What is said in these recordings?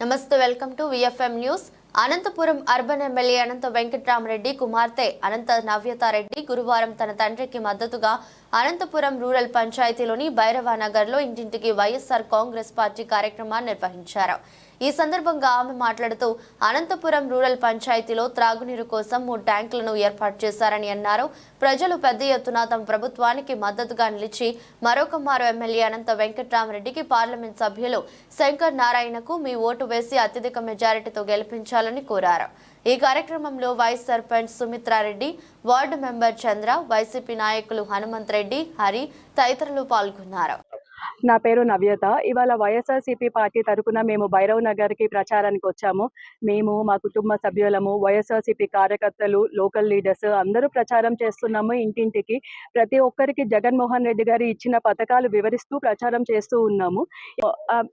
నమస్తే, welcome to V F M news. Anantapuram urban MLA Anantha Venkatramireddy కుమార్తె అనంత నవ్యతారెడ్డి గురువారం తన తండ్రికి మద్దతుగా అనంతపురం రూరల్ పంచాయతీలోని భైరవానగర్లో ఇంటింటికి వైఎస్ఆర్ కాంగ్రెస్ పార్టీ కార్యక్రమాన్ని నిర్వహించారు. ఈ సందర్భంగా ఆమె మాట్లాడుతూ అనంతపురం రూరల్ పంచాయతీలో త్రాగునీరు కోసం 3 ట్యాంకులను ఏర్పాటు చేశారని అన్నారు. ప్రజలు పెద్ద ఎత్తున తమ ప్రభుత్వానికి మద్దతుగా నిలిచి మరొకమారు ఎమ్మెల్యే అనంత వెంకట్రామరెడ్డికి పార్లమెంట్ సభ్యులు శంకర్ నారాయణకు మీ ఓటు వేసి అత్యధిక మెజారిటీతో గెలిపించాలని కోరారు. ఈ కార్యక్రమంలో వైస్ సర్పంచ్ సుమిత్రారెడ్డి, వార్డు మెంబర్ చంద్ర, వైసీపీ నాయకులు హనుమంత్ రెడ్డి, హరి తదితరులు పాల్గొన్నారు. నా పేరు నవ్యత. ఇవాళ వైఎస్ఆర్సీపీ పార్టీ తరఫున మేము భైరవ్ నగర్కి ప్రచారానికి వచ్చాము. మేము, మా కుటుంబ సభ్యులము, వైఎస్ఆర్సీపీ కార్యకర్తలు, లోకల్ లీడర్స్ అందరూ ప్రచారం చేస్తున్నాము. ఇంటింటికి ప్రతి ఒక్కరికి జగన్మోహన్ రెడ్డి గారు ఇచ్చిన పథకాలు వివరిస్తూ ప్రచారం చేస్తూ ఉన్నాము.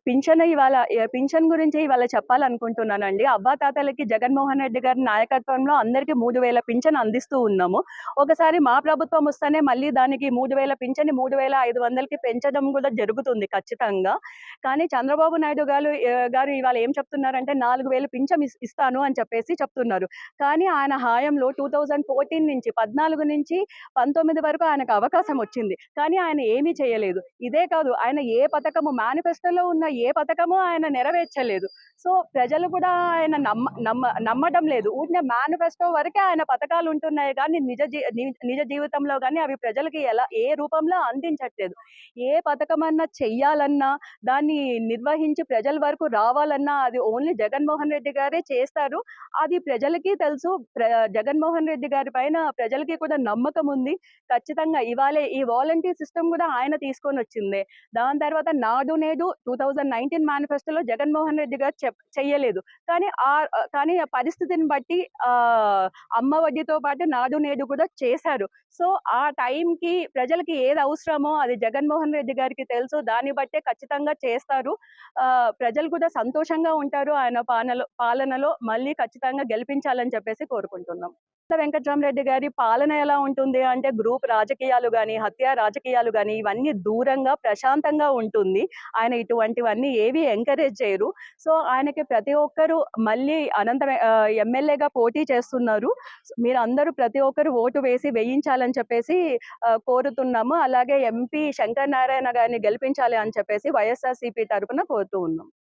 పింఛన్ గురించి ఇవాళ చెప్పాలనుకుంటున్నానండి. అవ్వాతాతలకి జగన్మోహన్ రెడ్డి గారి నాయకత్వంలో అందరికీ 3,000 పింఛన్ అందిస్తూ ఉన్నాము. ఒకసారి మా ప్రభుత్వం వస్తేనే మళ్ళీ దానికి 3,000 పింఛన్ 3,500కి పెంచడం కూడా జరుగుతుంది ఖచ్చితంగా. కానీ చంద్రబాబు నాయుడు గారు ఇవాళ ఏం చెప్తున్నారంటే 4,000 పింఛన్ ఇస్తాను అని చెప్పేసి చెప్తున్నారు. కానీ ఆయన హాయంలో 2014 నుంచి 14 నుంచి 19 వరకు ఆయనకు అవకాశం వచ్చింది. కానీ ఆయన ఏమీ చేయలేదు. ఇదే కాదు, ఆయన ఏ పథకము, మేనిఫెస్టోలో ఉన్న ఏ పథకము ఆయన నెరవేర్చలేదు. సో ప్రజలు కూడా ఆయన నమ్మడం లేదు. ఊరినే మేనిఫెస్టో వరకే ఆయన పథకాలు ఉంటున్నాయి కానీ నిజ జీవితంలో కానీ అవి ప్రజలకి ఏ రూపంలో అందించట్లేదు. ఏ పథకమన్నా చెయ్యాలన్నా, దాన్ని నిర్వహించి ప్రజల వరకు రావాలన్నా అది ఓన్లీ జగన్మోహన్ రెడ్డి గారే చేస్తారు. అది ప్రజలకి తెలుసు. జగన్మోహన్ రెడ్డి గారి పైన ప్రజలకి కూడా నమ్మకం ఉంది. ఖచ్చితంగా ఇవాళ ఈ వాలంటీర్ సిస్టమ్ కూడా ఆయన తీసుకొని వచ్చిందే. దాని తర్వాత నాడు నేడు 2019 మేనిఫెస్టోలో జగన్మోహన్ రెడ్డి గారు చెయ్యలేదు. కానీ ఆ పరిస్థితిని బట్టి అమ్మ వడ్డీతో పాటు నాడు నేడు కూడా చేశారు. సో ఆ టైంకి ప్రజలకి ఏది అవసరమో అది జగన్మోహన్ రెడ్డి గారికి తెలుసు. దాన్ని బట్టే ఖచ్చితంగా చేస్తారు. ప్రజలు కూడా సంతోషంగా ఉంటారు. ఆయన పాలనలో మళ్ళీ ఖచ్చితంగా గెలిపించాలని చెప్పేసి కోరుకుంటున్నాం. వెంకట్రామరెడ్డి గారి పాలన ఎలా ఉంటుంది అంటే గ్రూప్ రాజకీయాలు కానీ, హత్య రాజకీయాలు కానీ ఇవన్నీ దూరంగా ప్రశాంతంగా ఉంటుంది. ఆయన ఇటువంటివన్నీ ఏవి ఎంకరేజ్ చేయరు. సో ఆయనకి ప్రతి ఒక్కరు మళ్ళీ ఎమ్మెల్యేగా పోటీ చేస్తున్నారు. మీరు అందరూ ప్రతి ఒక్కరు ఓటు వేసి వేయించాలని చెప్పేసి కోరుతున్నాము. అలాగే ఎంపీ శంకర్ నారాయణ గారిని గెలిపించాలి అని చెప్పేసి వైఎస్ఆర్సీపీ తరఫున కోరుతూ ఉన్నాం.